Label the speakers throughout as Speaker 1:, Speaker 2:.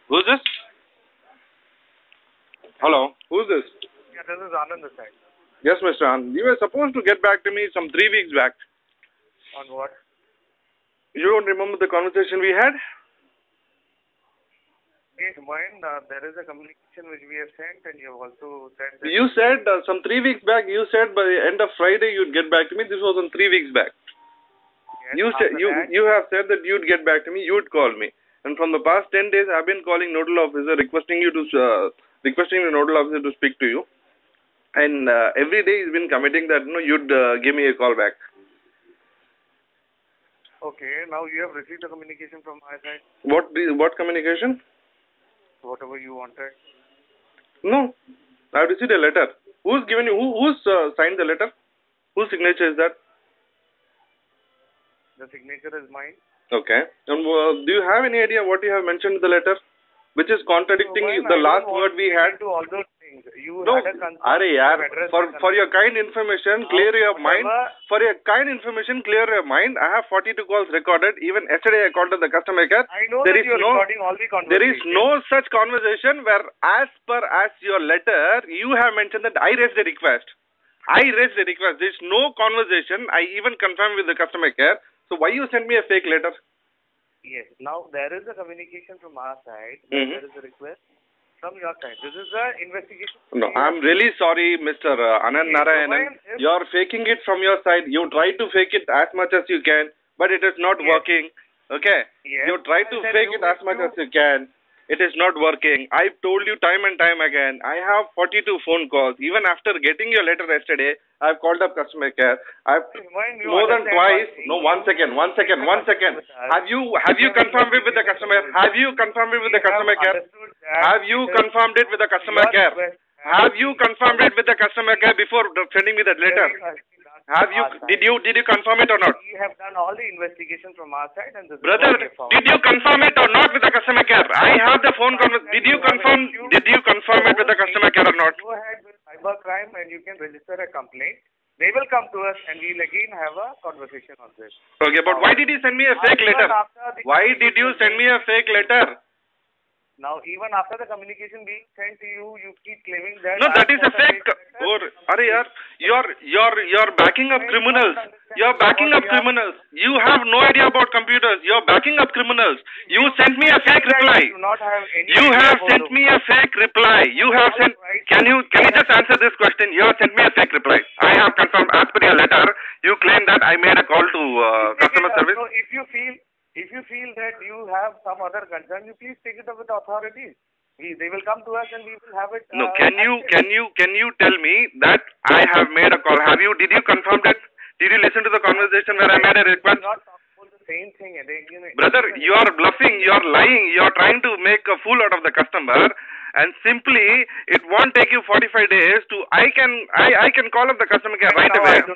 Speaker 1: Who's this? Hello, who's this?
Speaker 2: Yeah, this is Anand this side.
Speaker 1: Yes, Mr. Anand. You were supposed to get back to me some 3 weeks back.
Speaker 2: On what?
Speaker 1: You don't remember the conversation we had?
Speaker 2: Yes, mine, there is a communication which we have sent, and you have also said that...
Speaker 1: You said some 3 weeks back, you said by the end of Friday you'd get back to me. This was on 3 weeks back.
Speaker 2: Yes,
Speaker 1: You have said that you'd get back to me, you'd call me. And from the past 10 days, I've been calling nodal officer, requesting the nodal officer to speak to you. And every day he's been committing that you'd give me a call back.
Speaker 2: Okay, now you have received the communication from my side.
Speaker 1: What communication?
Speaker 2: Whatever you wanted.
Speaker 1: No, I've received a letter. Who's given you? Who's signed the letter? Whose signature is that?
Speaker 2: The signature is mine.
Speaker 1: Okay. And do you have any idea what you have mentioned in the letter, which is contradicting the last word we had?
Speaker 2: To all those things. You
Speaker 1: No,
Speaker 2: had a concern.
Speaker 1: for your kind information, clear your mind. For your kind information, clear your mind. I have 42 calls recorded. Even yesterday I called to the customer care.
Speaker 2: I know that you are recording all the conversations.
Speaker 1: There is no such conversation where, as per your letter, you have mentioned that I raised a request. There is no conversation. I even confirmed with the customer care. So why you send me a fake letter?
Speaker 2: Yes. Now there is a communication from our side. There is a request from your side. This is an investigation.
Speaker 1: No, I'm really sorry, Mr. Anand Narayanan. You're faking it from your side. You try to fake it as much as you can, but it is not working. Okay?
Speaker 2: Yes.
Speaker 1: You try to fake it as much as you can. It is not working. I've told you time and time again. I have 42 phone calls. Even after getting your letter yesterday, I've called up customer care. I've more than twice. No, one second. Have you confirmed it with the customer? Have you confirmed it with the customer care? Have you confirmed it with the customer care? Have you confirmed it with the customer care before sending me that letter? Did you confirm it or not?
Speaker 2: We have done all the investigation from our side, and this
Speaker 1: brother, did you confirm it or not with the customer care? I have the phone conversation. Did you confirm it with the customer care or not?
Speaker 2: Go ahead with cybercrime and you can register a complaint. They will come to us and we'll again have a conversation on this.
Speaker 1: Okay, but why did you send me a fake letter? Why did you send me a fake letter?
Speaker 2: Now, even after the communication being sent to you, you keep claiming that...
Speaker 1: No, that is a fake... You're backing up criminals. You're backing up criminals. You have no idea about computers. You're backing up criminals. You sent me a fake reply. You have sent me a fake reply. You have sent... Can you just answer this question? You have sent me a fake reply. I have confirmed as per your letter. You claim that I made a call to customer service.
Speaker 2: So if you feel that you have some other concern, you please take it up with the authorities. They will come to us and we will have it.
Speaker 1: No, can you tell me that I have made a call? Did you confirm that? Did you listen to the conversation where I made a request?
Speaker 2: Not talk about the same thing again.
Speaker 1: Brother, you are bluffing, you are lying, you are trying to make a fool out of the customer, and simply it won't take you 45 days to I can call up the customer care right away.
Speaker 2: I do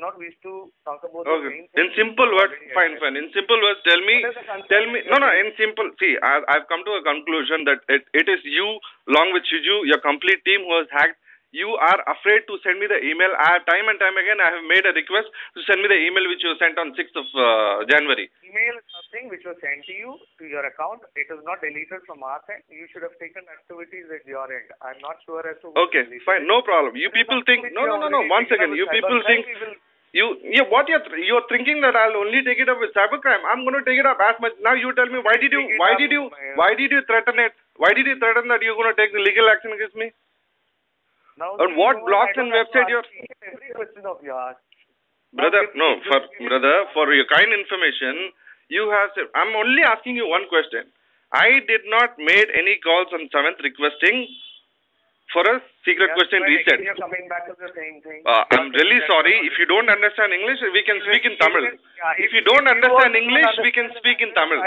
Speaker 2: not wish to talk about the same thing.
Speaker 1: In simple words, fine. In simple words, tell me. In simple. See, I've come to a conclusion that it is you, along with Shiju, your complete team who has hacked. You are afraid to send me the email. I have time and time again, I have made a request to send me the email which you sent on 6th of January.
Speaker 2: Email is something which was sent to you, to your account. It is not deleted from our side. You should have taken activities at your end. I'm not sure as to...
Speaker 1: Okay, fine, no problem. You people think... No, once again, you people think... What you're thinking that I'll only take it up with cybercrime. I'm going to take it up as much. Now you tell me, why did you threaten it? Why did you threaten that you're going to take the legal action against me?
Speaker 2: Now,
Speaker 1: and what blogs and website you're...
Speaker 2: Every question of yours.
Speaker 1: Brother, for your kind information, you have said... I'm only asking you one question. I did not made any calls on 7th requesting for a secret question reset.
Speaker 2: You're coming back to the same thing.
Speaker 1: I'm really sorry. If you don't understand English, we can speak in Tamil. If you don't understand English, we can speak in Tamil.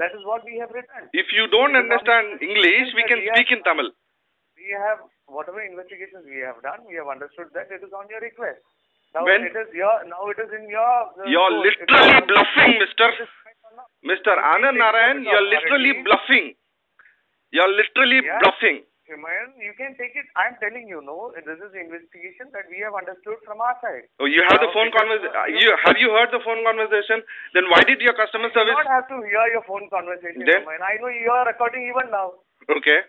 Speaker 2: That is what we have written.
Speaker 1: If you don't understand English, we can speak in Tamil.
Speaker 2: We have... Whatever investigations we have done, we have understood that it is on your request. Now
Speaker 1: it
Speaker 2: is in your...
Speaker 1: You're literally bluffing, Mr. Anand Narayan. You're literally bluffing. You're literally bluffing.
Speaker 2: Humayun, you can take it. I'm telling you, no, this is the investigation that we have understood from our side.
Speaker 1: Oh, you have the phone conversation. Have you heard the phone conversation? Then why did your customer service?
Speaker 2: You don't have to hear your phone conversation, Humayun. I know you are recording even now.
Speaker 1: Okay.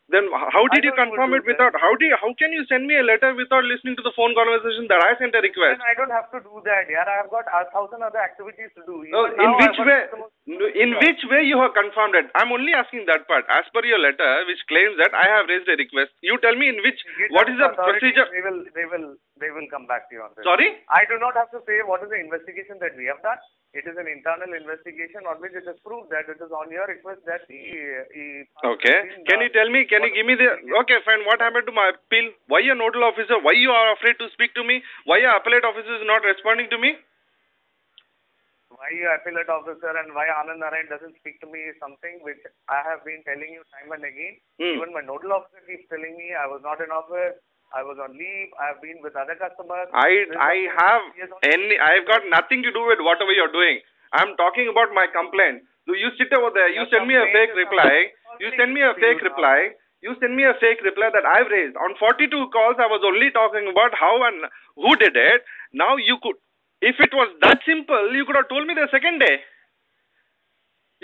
Speaker 1: Then how did you confirm it without? How can you send me a letter without listening to the phone conversation that I sent a request?
Speaker 2: I don't have to do that. Yeah, I have got 1,000 other activities to do.
Speaker 1: In which way? In which way you have confirmed it? I'm only asking that part. As per your letter, which claims that I have raised a request, you tell me in which. What is the procedure?
Speaker 2: They will come back to you on this.
Speaker 1: Sorry?
Speaker 2: I do not have to say what is the investigation that we have done. It is an internal investigation on which it is proved that it is on your request that he
Speaker 1: okay. Can you tell me, can you give me the... Okay, fine. What happened to my appeal? Why your nodal officer? Why you are afraid to speak to me? Why your appellate officer is not responding to me?
Speaker 2: Why your appellate officer and why Anand Narayan doesn't speak to me is something which I have been telling you time and again. Even my nodal officer keeps telling me I was not in office. I was on leave. I have been with other customers.
Speaker 1: I've got nothing to do with whatever you're doing. I'm talking about my complaint. So you sit over there. You send me a fake reply. You send me a fake reply. You send me a fake reply that I've raised. On 42 calls, I was only talking about how and who did it. Now you could, if it was that simple, you could have told me the second day.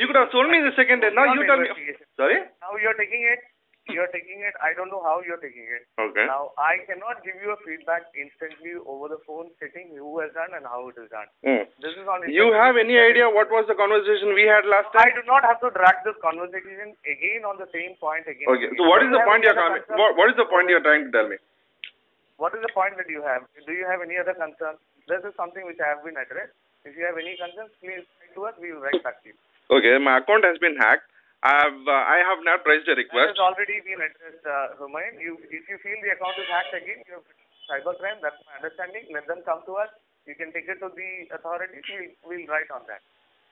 Speaker 1: You could have told me the second day. Now you tell me. Sorry?
Speaker 2: Now you're taking it. You're taking it. I don't know how you're taking it.
Speaker 1: Okay.
Speaker 2: Now, I cannot give you a feedback instantly over the phone sitting who has done and how it is done. This is on.
Speaker 1: You have any idea what was the conversation we had last time?
Speaker 2: I do not have to drag this conversation again on the same point again.
Speaker 1: Okay. So what is the point you're coming? What is the point you're trying to tell me?
Speaker 2: What is the point that you have? Do you have any other concerns? This is something which I have been addressed. If you have any concerns, please write to us. We will write back to you.
Speaker 1: Okay. My account has been hacked. I have not raised a request.
Speaker 2: That has already been addressed, Humayun. If you feel the account is hacked again, you have cybercrime. That's my understanding. Let them come to us. You can take it to the authorities. We'll write on that.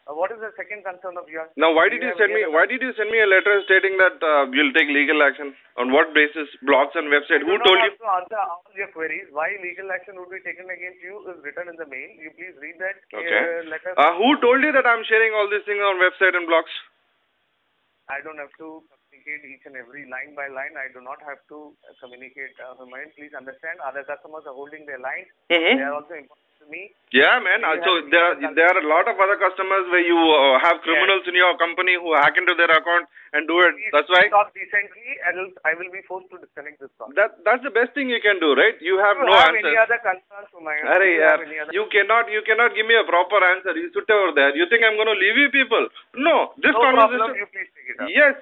Speaker 2: What is the second concern of yours?
Speaker 1: Now, why did you send me a letter stating that you'll take legal action? On what basis? Blogs and website. Who told you?
Speaker 2: To answer all your queries, why legal action would be taken against you is written in the mail. You please read that letter.
Speaker 1: Who told you that I'm sharing all these things on website and blogs?
Speaker 2: I don't have to communicate each and every line by line. I do not have to communicate. Humayun, please understand. Other customers are holding their lines. They are also important to me.
Speaker 1: Yeah, man. So there are a lot of other customers where you have criminals in your company who hack into their account and do it. That's why.
Speaker 2: Talk decently, else I will be forced to disconnect this call.
Speaker 1: That's the best thing you can do, right? You have no answer.
Speaker 2: Any other concerns, Humayun?
Speaker 1: You cannot give me a proper answer. You sit over there. You think I'm going to leave you people? No. This conversation.
Speaker 2: Problem, you please take it up.
Speaker 1: Yes.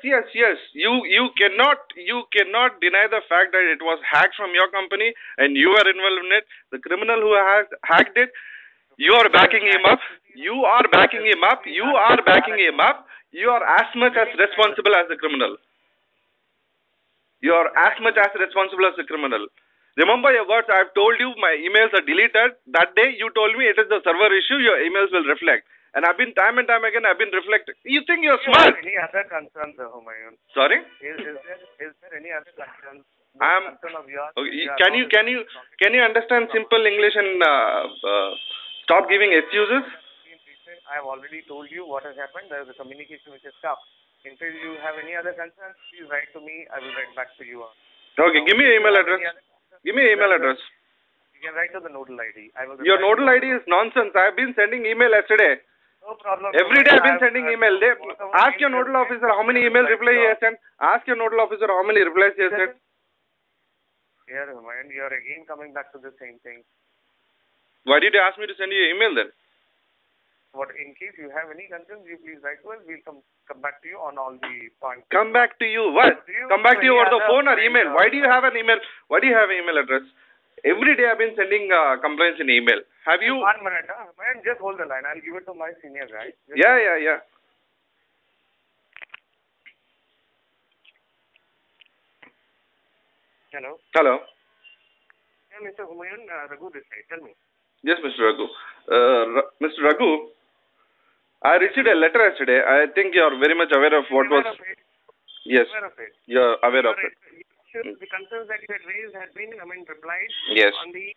Speaker 1: You cannot deny the fact that it was hacked from your company and you are involved in it. The criminal who hacked it, you are backing him up. You are as much as responsible as the criminal. You are as much as responsible as the criminal. Remember your words. I've told you my emails are deleted. That day you told me it is the server issue. Your emails will reflect. And I've been time and time again, I've been reflecting. You think you're smart?
Speaker 2: Any other concerns, Humayun?
Speaker 1: Sorry?
Speaker 2: Is there any other concerns?
Speaker 1: Concern of yours? Okay. Can you understand simple English and stop giving excuses?
Speaker 2: I have already told you what has happened. There is a communication which has come. In case you have any other concerns, please write to me. I will write back to you.
Speaker 1: Okay. Give me your email address. You
Speaker 2: can write to the nodal ID.
Speaker 1: Your nodal ID is nonsense. I have been sending email yesterday.
Speaker 2: No problem.
Speaker 1: Every day I have been sending email. Ask your nodal officer how many email replies he has sent. Ask your nodal officer how many replies he has sent.
Speaker 2: Here, Humayun, you are again coming back to the same thing.
Speaker 1: Why did you ask me to send you an email then?
Speaker 2: In case you have any concerns, you please write to us. We'll come back to you on all the points.
Speaker 1: Come back to you? What? Come back to you over the phone or email? Why do you have an email? Why do you have an email address? Every day I've been sending complaints in email. Have you?
Speaker 2: 1 minute, man. Just hold the line. I'll give it to my senior guy.
Speaker 1: Yeah.
Speaker 2: Hello. Yeah, Mr. Humayun, Raghu this side. Tell me.
Speaker 1: Yes, Mr. Raghu. Mr. Raghu, I received a letter yesterday. I think you are very much aware of what was... Yes, you are aware of it.
Speaker 2: The concerns that you had raised had been, replied on the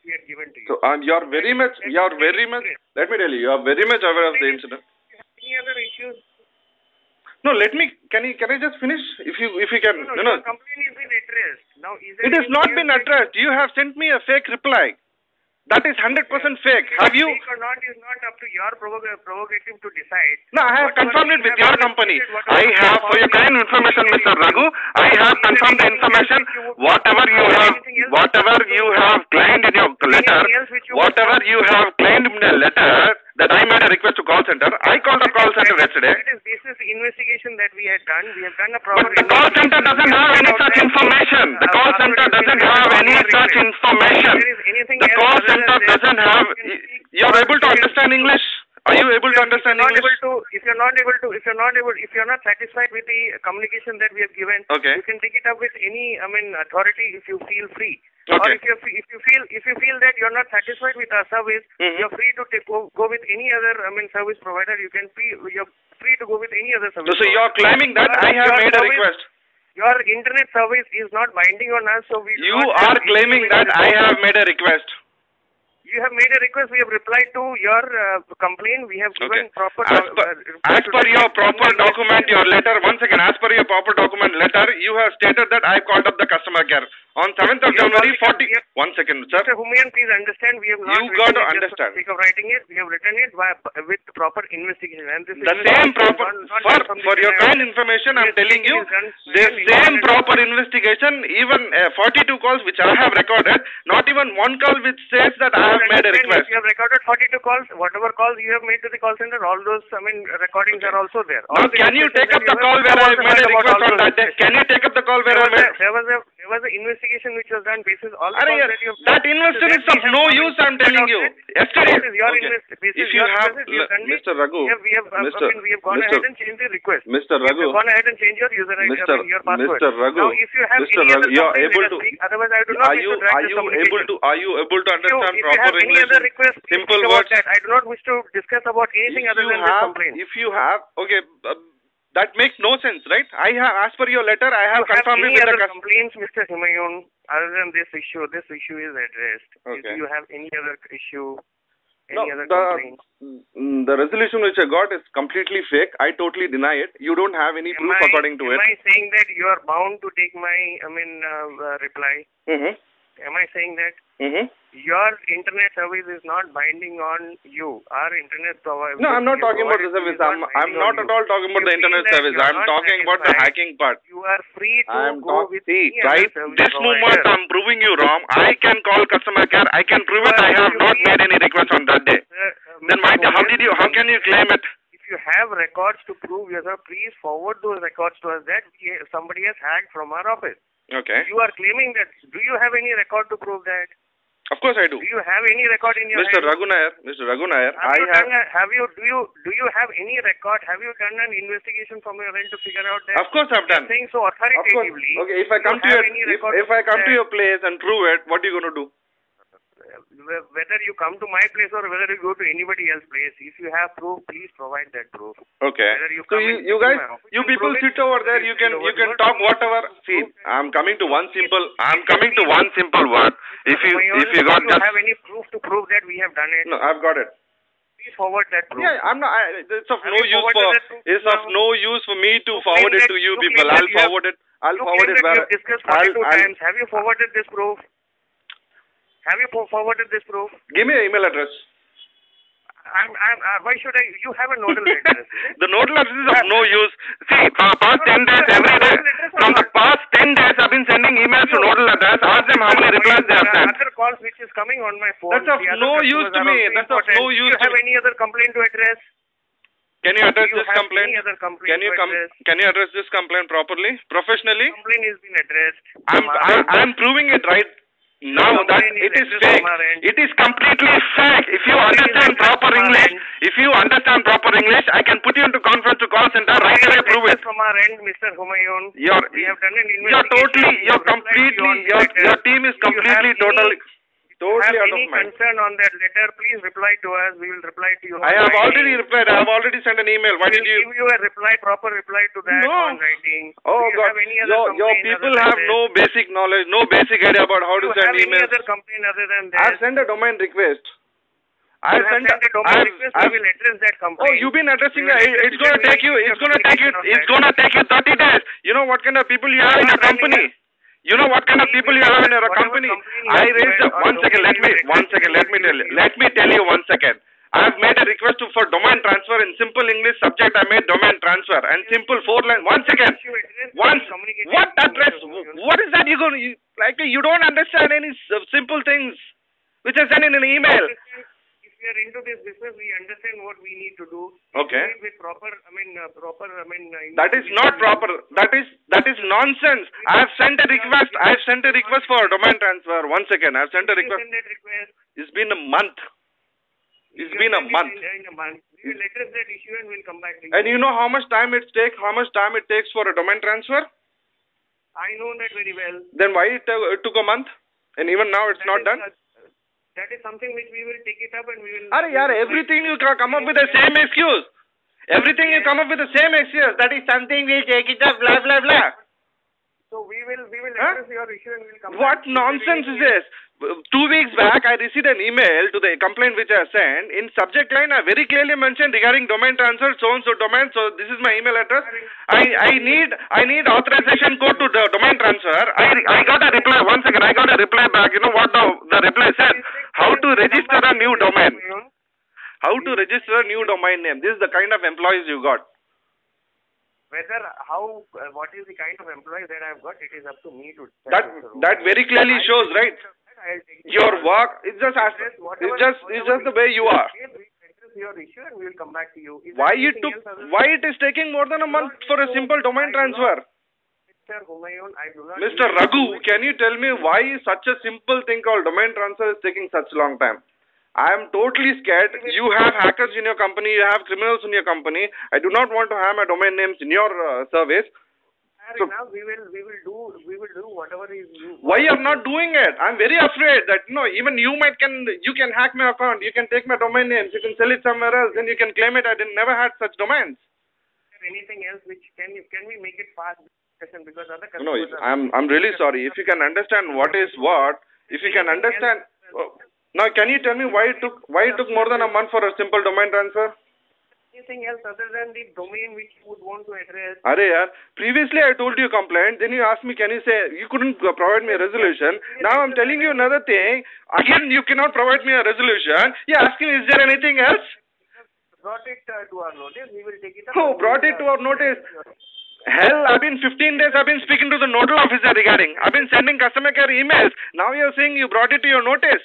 Speaker 2: we had given to you.
Speaker 1: So, you are very much, let me tell you, you are very much aware of the incident.
Speaker 2: Any other issues?
Speaker 1: No, can I just finish? If you can,
Speaker 2: No. The complaint has been addressed. Now,
Speaker 1: it has not been addressed. You have sent me a fake reply. That is 100% fake. Have you?
Speaker 2: Fake or not is not up to your prerogative to decide.
Speaker 1: No, I have confirmed it with your company. I have, for your kind information, Mr. Raghu, I have confirmed the information. Whatever you have claimed in your letter, whatever you have claimed in the letter, that I made a request to call center. I called the call center yesterday.
Speaker 2: It is basis investigation that we had done. We have done a proper.
Speaker 1: But the call center doesn't have any such information. The call center doesn't have any such information. The call center doesn't have. You are able to understand English? Are you able to understand English?
Speaker 2: If you're not satisfied with the communication that we have given,
Speaker 1: okay,
Speaker 2: you can take it up with any, authority if you feel free.
Speaker 1: Okay.
Speaker 2: Or if you feel that you're not satisfied with our service, you're free to go with any other, service provider. You're free to go with any other service.
Speaker 1: So you're claiming that I have made a request.
Speaker 2: Your internet service is not binding on us, so we.
Speaker 1: You are claiming that I have made a request.
Speaker 2: You have made a request. We have replied to your complaint. We have given proper.
Speaker 1: As per your proper document, your letter. Once again, as per your proper document letter, you have stated that I called up the customer care on 7th of January. 40. One second, sir.
Speaker 2: Mr. Humayan, please understand. We have not.
Speaker 1: You got to understand.
Speaker 2: For the sake of writing it, we have written it with proper investigation. And this
Speaker 1: the same proper. For your kind information, I'm telling you, the same proper investigation. Even 42 calls which I have recorded, not even one call which says that I have made a request.
Speaker 2: You have recorded 42 calls. Whatever calls you have made to the call center, all those recordings are also there.
Speaker 1: Now, can you take up the call where I made a request on that day? Can you take up the call where I made?
Speaker 2: There was an investigation which was done basis all the calls that you have.
Speaker 1: That investigation is of no use. I'm telling you. Yesterday. If you have, Mr. Raghu,
Speaker 2: we have gone ahead and changed the request.
Speaker 1: Mr. Raghu,
Speaker 2: we have gone ahead and changed your user ID, your password.
Speaker 1: Mr. Raghu,
Speaker 2: now, if you have
Speaker 1: Mr.
Speaker 2: any
Speaker 1: Raghu,
Speaker 2: other
Speaker 1: you are able to.
Speaker 2: Otherwise, I do not wish to drag this communication.
Speaker 1: Are you able to understand
Speaker 2: if
Speaker 1: proper
Speaker 2: you have
Speaker 1: English?
Speaker 2: Any other request,
Speaker 1: simple words.
Speaker 2: That. I do not wish to discuss about anything other than this complaint.
Speaker 1: If you have, that makes no sense, right? I have, as per your letter, I have confirmed it with the customer.
Speaker 2: Complaints, Mr. Humayun, other than this issue is addressed.
Speaker 1: Okay.
Speaker 2: If you have any other issue,
Speaker 1: the resolution which I got is completely fake. I totally deny it. You don't have any proof according to it.
Speaker 2: Am I saying that you are bound to take my, reply?
Speaker 1: Mm-hmm.
Speaker 2: Am I saying that?
Speaker 1: Mm-hmm.
Speaker 2: Your internet service is not binding on you. Our internet provider.
Speaker 1: No, I'm not talking about the service. I'm not at all talking about the internet service. I'm talking about the hacking part.
Speaker 2: You are free to go with any
Speaker 1: right
Speaker 2: other service
Speaker 1: this moment I'm proving you wrong. I can call customer care. I can prove it. I have not made any request on that day. Then how can you claim it?
Speaker 2: If you have records to prove yourself, please forward those records to us that somebody has hacked from our office.
Speaker 1: Okay.
Speaker 2: You are claiming that. Do you have any record to prove that?
Speaker 1: Of course I do.
Speaker 2: Do you have any record in your
Speaker 1: Mr.
Speaker 2: hand?
Speaker 1: Raghu Nair, do you have any record? Have you done an investigation from your end to figure out that? Of course I've done.
Speaker 2: Saying so authoritatively.
Speaker 1: Okay, if I come to your place and prove it, what are you going to do?
Speaker 2: Whether you come to my place or whether you go to anybody else's place, if you have proof, please provide that proof.
Speaker 1: Okay. So you guys, you people sit over there. You can talk whatever. See, I'm coming to one simple word. If you got
Speaker 2: just have any proof to prove that we have done it.
Speaker 1: No, I've got it.
Speaker 2: Please forward that proof.
Speaker 1: Yeah, I'm not. It's of no use for me to forward it to you people. I'll forward it. I'll forward it.
Speaker 2: You have discussed 42 times. Have you forwarded this proof? Have you forwarded this proof?
Speaker 1: Give me an email address.
Speaker 2: Why should I? You have a nodal address.
Speaker 1: The nodal address is of no use. See, for the past 10 days, every day, from the past 10 days, I've been sending emails to nodal address. Ask them how many replies they have sent.
Speaker 2: Other calls which is coming on my phone.
Speaker 1: That's of no use to me. That's of no use to me.
Speaker 2: Do you have any other complaint to address?
Speaker 1: Can you address this complaint?
Speaker 2: Can
Speaker 1: you address this complaint properly, professionally?
Speaker 2: Complaint has been addressed.
Speaker 1: I'm proving it right now that it is fake. It is completely fake. If you understand proper English, I can put you into conference to call center right away. Prove it.
Speaker 2: From our end, Mr. Humayun, we have done an investigation.
Speaker 1: Your team is completely totally out of mind.
Speaker 2: Any concern on that letter, please reply to us. We will reply to you.
Speaker 1: I have already replied. I have already sent an email. Why did you?
Speaker 2: Give you a proper reply to that on writing.
Speaker 1: Oh God, your people have no basic knowledge, no basic idea about how to send emails.
Speaker 2: Any other complaint other than that?
Speaker 1: I've sent a domain request. I
Speaker 2: You have
Speaker 1: sent
Speaker 2: sent a domain request. We will address that complaint.
Speaker 1: Oh, you've been addressing it. It's going to take you. It's going to take you. It's going to take you 30 days. You know what kind of people you have in your company. You know what kind of people you have in your company. I raised one second. Let me tell you. Let me tell you 1 second. I have made a request for domain transfer in simple English subject. I made domain transfer and simple 4 line. 1 second. What address? What is that? You don't understand any simple things which I sent in an email.
Speaker 2: If we are into this business, we understand what we need to do.
Speaker 1: Okay.
Speaker 2: With proper.
Speaker 1: That is not proper. That is nonsense. I have sent a request. For a domain transfer. 1 second. I have sent a request. It's been a month. It's been a month.
Speaker 2: We will address that issue and we'll come back to you.
Speaker 1: And you know how much time it takes? How much time it takes for a domain transfer?
Speaker 2: I know that very well.
Speaker 1: Then why it took a month? And even now it's not done?
Speaker 2: That is something which we will take it up and we will...
Speaker 1: Everything you come up with the same excuse. Everything you come up with the same excuse. That is something we'll take it up, blah, blah, blah.
Speaker 2: So we will address your issue and we'll come
Speaker 1: What
Speaker 2: back.
Speaker 1: nonsense is this? 2 weeks back, I received an email to the complaint which I sent. In subject line, I very clearly mentioned regarding domain transfer, so-and-so domain. So this is my email address. I need authorization code to the domain transfer. I got a reply. 1 second, I got a reply back. You know what the reply said? How to register a new domain. How to register a new domain name. This is the kind of employees you got.
Speaker 2: What is the kind of employee that I've got, it is up to me to...
Speaker 1: That very clearly shows, right? Your work is just the way you are.
Speaker 2: Your issue and we will come back to you.
Speaker 1: Why it is taking more than a month for a simple domain transfer? Mr. Raghu, can you tell me why such a simple thing called domain transfer is taking such a long time? I am totally scared. You have hackers in your company, you have criminals in your company. I do not want to have my domain names in your service.
Speaker 2: So now we will do whatever is you.
Speaker 1: Why you are not doing it? I'm very afraid that even you can hack my account. You can take my domain names. You can sell it somewhere else. Then you can claim it. I never had such domains.
Speaker 2: Anything else which can we make it fast? Because other customers.
Speaker 1: No, I'm really sorry. If you can understand what is what, if you can understand. Now, can you tell me why it took more than a month for a simple domain transfer?
Speaker 2: Anything else other than the domain which you would want to address?
Speaker 1: Previously I told you complaint, then you asked me, can you say, you couldn't provide me a resolution. Now I'm telling you another thing. Again, you cannot provide me a resolution. You ask me, is there anything else?
Speaker 2: Brought it to our notice, we will take it up.
Speaker 1: Oh, brought it to our notice. Hell, I've been 15 days, I've been speaking to the nodal officer regarding. I've been sending customer care emails. Now you're saying you brought it to your notice.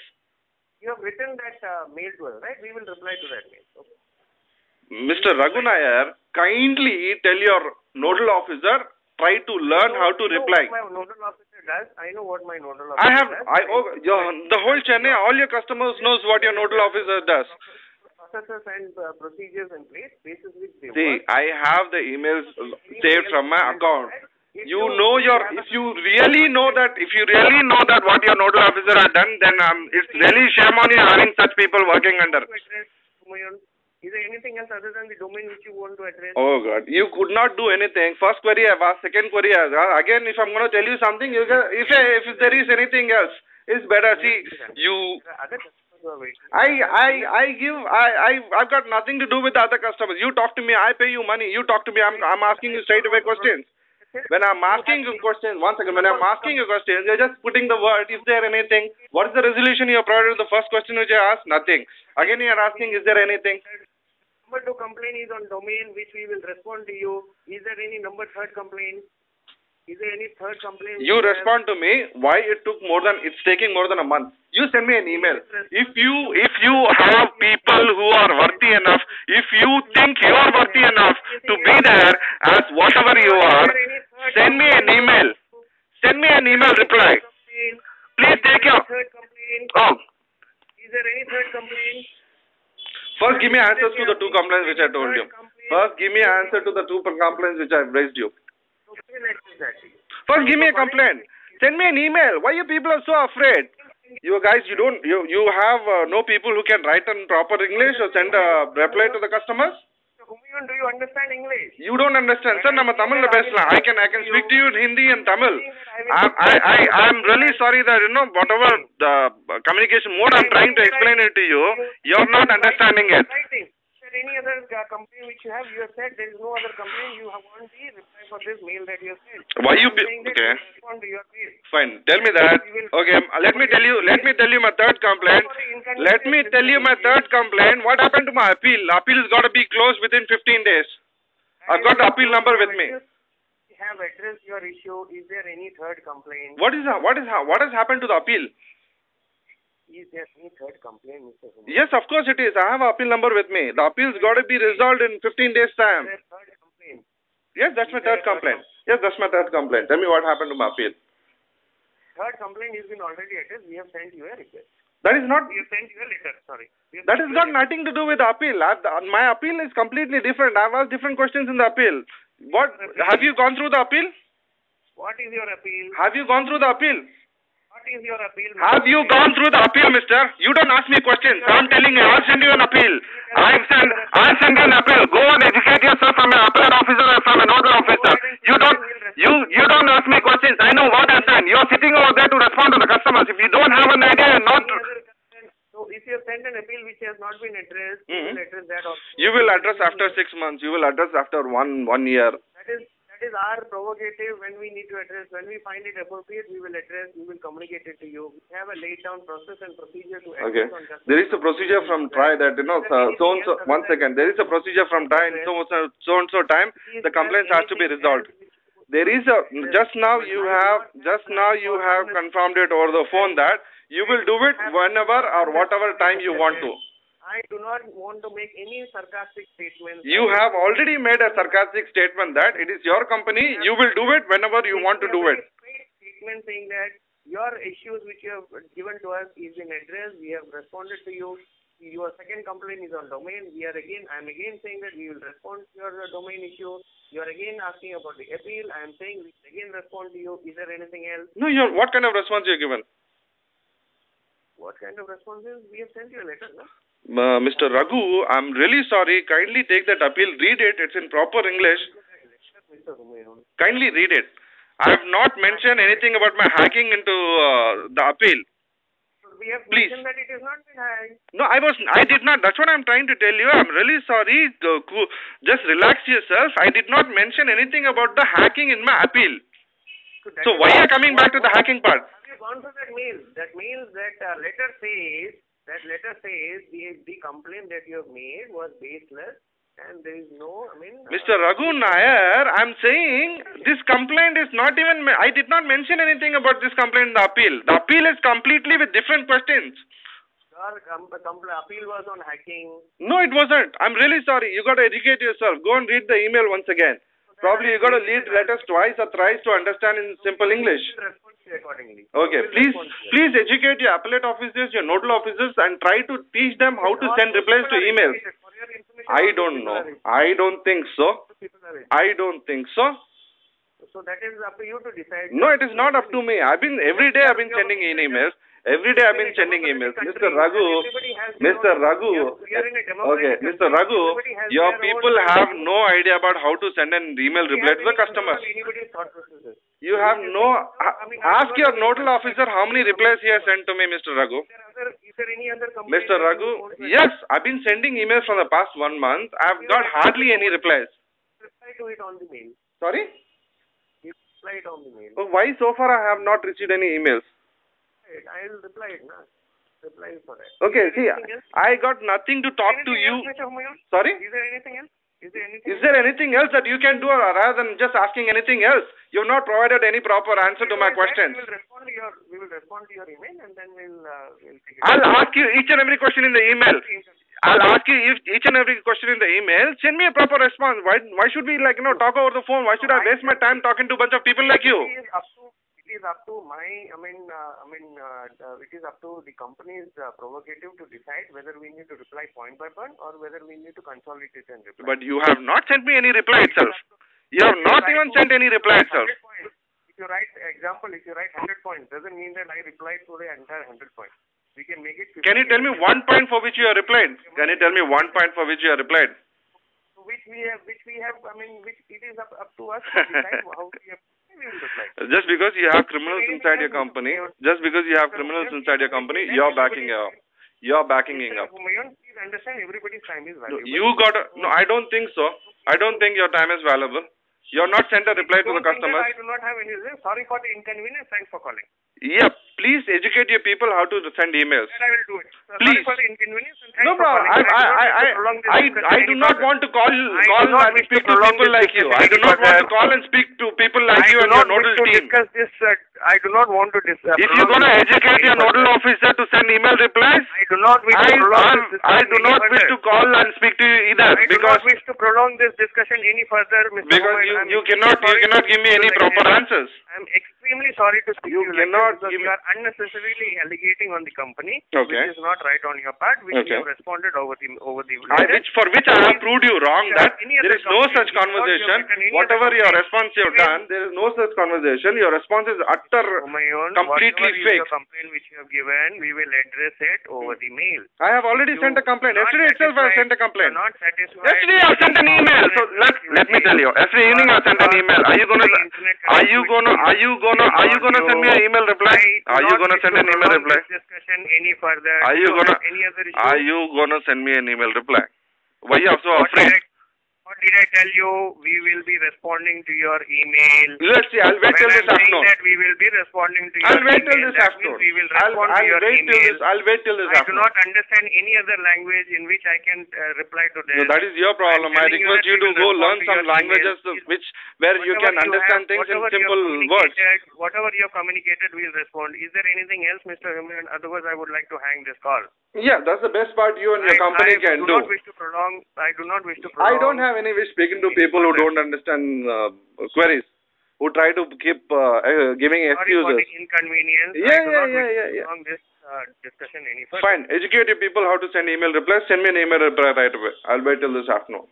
Speaker 2: You have written that mail to us, right? We will reply to that mail. Okay.
Speaker 1: Mr. Raghu Nair, kindly tell your nodal officer, try to learn how to reply.
Speaker 2: I know what my nodal officer does. I know what my nodal officer does.
Speaker 1: The whole Chennai, all your customers knows what your nodal officer does.
Speaker 2: Processes and procedures in place, basis which they
Speaker 1: See,
Speaker 2: work.
Speaker 1: I have the emails saved from my account. If you really know that what your nodal officer has done, then it's really shame on you having such people working under.
Speaker 2: Is there anything else other than the domain which you want to address?
Speaker 1: Oh God, you could not do anything. First query I've asked, second query I've asked. Again, if I'm going to tell you something, if there is anything else, it's better. See, I've got nothing to do with the other customers. You talk to me, I pay you money. You talk to me, I'm asking you straight away questions. When I'm asking you questions, when I'm asking you questions, you're just putting the word, is there anything? What is the resolution you have provided? The first question which I asked, nothing. Again, you're asking, is there anything?
Speaker 2: Number 2 complaint is on domain, which we will respond to you. Is there any number 3rd complaint? Is there any 3rd complaint?
Speaker 1: You respond to me, why it's taking more than a month. You send me an email. If you have people who are worthy enough, if you think you are worthy enough to be there as whatever you are, send me an email. Send me an email reply. Please take your...
Speaker 2: Is there any 3rd complaint?
Speaker 1: First, give me answers to the 2 complaints which I told you. First, give me an answer to the 2 complaints which I've raised you. First, give me a complaint. Send me an email. Why you people are so afraid? You guys, you have no people who can write in proper English or send a reply to the customers?
Speaker 2: Humayun, do you understand English?
Speaker 1: You don't understand, sir. Nama Tamil la pesla. I can speak to you in Hindi and Tamil. I'm really sorry that whatever the communication mode I'm trying to explain it to you, you're not understanding it.
Speaker 2: Is there any other complaint which you have? You have said there is no other complaint. You have want the reply for this mail that you have sent.
Speaker 1: Why you okay?
Speaker 2: Respond to your mail.
Speaker 1: Fine. Tell me that. Okay. Let me tell you my third complaint. Let me tell you my third complaint. What happened to my appeal? Appeal has got to be closed within 15 days. I've got the appeal number with me.
Speaker 2: We have addressed your issue. Is there any third complaint?
Speaker 1: What has happened to the appeal?
Speaker 2: Is there any third complaint, Mr. Humayun?
Speaker 1: Yes, of course it is. I have an appeal number with me. The appeal's got to be resolved in 15 days' time.
Speaker 2: Is there third complaint?
Speaker 1: Yes, that's my third complaint. Yes, that's my third complaint. Tell me what happened to my appeal.
Speaker 2: Third complaint has been already addressed. We have sent you a request.
Speaker 1: That is not.
Speaker 2: We have sent you a letter. Sorry.
Speaker 1: That has got nothing to do with the appeal. My appeal is completely different. I've asked different questions in the appeal. What have you gone through the appeal?
Speaker 2: What is your appeal?
Speaker 1: Have you gone through the appeal?
Speaker 2: What is your appeal?
Speaker 1: Have you gone through the appeal, mister? You don't ask me questions. I'm telling you, I'll send you an appeal. I'll send you an appeal. Go and educate yourself from an appellate officer or from a nodal officer. You don't ask me questions. I know what I've done. You're sitting over there to respond to the customers. If you don't have an idea, you're not.
Speaker 2: So if you have sent an appeal which has not been addressed, you will address that also.
Speaker 1: You will address after 6 months. You will address after one year.
Speaker 2: That is our prerogative when we need to address. When we find it appropriate, we will address, we will communicate it to you. We have a laid down process and procedure to address on justice.
Speaker 1: There is a procedure from TRAI that, so-and-so, one second, there is a procedure from TRAI in so-and-so time, the complaints has to be resolved. There is just now you have confirmed it over the phone that you will do it whenever or whatever time you want to.
Speaker 2: I do not want to make any sarcastic statements.
Speaker 1: You have already made a sarcastic statement that it is your company, you will do it whenever you want to do it.
Speaker 2: Statement saying that your issues which you have given to us is in address, we have responded to you. Your second complaint is on domain. I am again saying that we will respond to your domain issue. You are again asking about the appeal. I am saying we will again respond to you. Is there anything else?
Speaker 1: No, what kind of response you have given?
Speaker 2: What kind of responses? We have sent you a letter, no?
Speaker 1: Mr. Raghu, I'm really sorry. Kindly take that appeal, read it. It's in proper English. Kindly read it. I have not mentioned anything about my hacking into the appeal.
Speaker 2: We have
Speaker 1: Please.
Speaker 2: mentioned that it is not been hacked.
Speaker 1: No, I did not. That's what I'm trying to tell you. I'm really sorry. Just relax yourself. I did not mention anything about the hacking in my appeal. So why are you coming back to the hacking part?
Speaker 2: Have you gone through that mail? That letter says the complaint that you have made was baseless and there is no,
Speaker 1: Mr. Raghu Nair, I'm saying this complaint is not even, I did not mention anything about this complaint in the appeal. The appeal is completely with different questions.
Speaker 2: Your appeal was on hacking.
Speaker 1: No, it wasn't. I'm really sorry. You got to educate yourself. Go and read the email once again. Probably you got to read letters twice or thrice to understand in simple English.
Speaker 2: Accordingly.
Speaker 1: Okay, please educate your appellate officers, your nodal officers, and try to teach them how to send replies to emails. I don't know. I don't think so.
Speaker 2: So that is up to you to decide.
Speaker 1: No, it is not up to me. Every day I've been sending emails. Mr. Raghu, your people have no idea about how to send an email reply to the customers. You have no... Ask your nodal officer how many replies he has sent to me, Mr. Raghu.
Speaker 2: Is there any other
Speaker 1: Mr. Raghu, yes, I've been sending emails for the past 1 month. I've got hardly any replies.
Speaker 2: Reply to it on the mail.
Speaker 1: Sorry?
Speaker 2: Reply it on the mail.
Speaker 1: Oh, why so far I have not received any emails?
Speaker 2: I will reply it now. Reply for it.
Speaker 1: Okay, see, I got nothing to talk to you. Sorry?
Speaker 2: Is there anything else?
Speaker 1: Is there anything else that you can do rather than just asking anything else? You have not provided any proper answer to my questions.
Speaker 2: We will respond to your email and then we'll take it.
Speaker 1: I'll ask you each and every question in the email. Send me a proper response. Why should we talk over the phone? Why should I waste my time talking to a bunch of people like you?
Speaker 2: It is up to it is up to the company's prerogative to decide whether we need to reply point by point or whether we need to consolidate it and reply.
Speaker 1: But you have not sent me any reply itself. You have not even sent any reply itself.
Speaker 2: If you write 100 points, doesn't mean that I replied to the entire 100 points. We can make it 50.
Speaker 1: Can you tell me 1 point for which you have replied?
Speaker 2: So which we have, I mean, which it is up to us to decide how we have.
Speaker 1: Just because you have criminals inside your company, you're backing up. You're backing up.
Speaker 2: Please understand, everybody's time is valuable.
Speaker 1: No, I don't think so. I don't think your time is valuable. You're not sent a reply to the customers.
Speaker 2: I do not have any. Sorry for the inconvenience. Thanks for calling.
Speaker 1: Yeah, please educate your people how to send emails.
Speaker 2: That I will do it.
Speaker 1: Please.
Speaker 2: Sorry for the inconvenience. And
Speaker 1: No problem. I do not want to call and speak to people like you. I do not want to call and speak to people like you and your nodal team.
Speaker 2: I do not want to discuss.
Speaker 1: If you're going to educate your nodal officer to send email replies,
Speaker 2: I do not wish to prolong this discussion.
Speaker 1: I do not wish to call and speak to you either.
Speaker 2: I do not wish to prolong this discussion any further, Mr.
Speaker 1: Because you cannot give me any proper answers.
Speaker 2: I am extremely sorry to speak to you
Speaker 1: cannot
Speaker 2: because you are unnecessarily alligating on the company,
Speaker 1: okay,
Speaker 2: which is not right on your part, which you have responded over the
Speaker 1: for which I have proved you wrong that there is no such conversation. Whatever your response you have done, there is no such conversation. Your response is completely fake.
Speaker 2: Your complaint which you have given, we will address it over the mail.
Speaker 1: I have already sent a complaint. Yesterday itself I sent a complaint.
Speaker 2: Not satisfied.
Speaker 1: Yesterday I sent an email. So let me tell you. Yesterday evening I sent an email. Are you gonna send me an email reply? Are you gonna send an email reply?
Speaker 2: Discussion any further?
Speaker 1: Are you gonna send me an email reply? Why you are so afraid?
Speaker 2: What did I tell you? We will be responding to your email.
Speaker 1: Let's see. I'll wait till this afternoon.
Speaker 2: That we will be responding to your
Speaker 1: I'll wait till this afternoon.
Speaker 2: We will respond to your email.
Speaker 1: I'll wait till this
Speaker 2: I
Speaker 1: afternoon.
Speaker 2: do not understand any other language in which I can reply to this.
Speaker 1: No, that is your problem. I request you to go learn some languages where you can understand things in simple words.
Speaker 2: Whatever you have communicated, we'll respond. Is there anything else, Mr. Humayun? Otherwise, I would like to hang this call.
Speaker 1: Yeah, that's the best part you and your company can do.
Speaker 2: I do not wish to prolong.
Speaker 1: I don't have any wish speaking to people who don't understand queries, who try to keep giving excuses.
Speaker 2: Sorry for the inconvenience.
Speaker 1: Yeah.
Speaker 2: Prolong this discussion any further.
Speaker 1: Fine. Educate your people how to send email replies. Send me an email reply right away. I'll wait till this afternoon.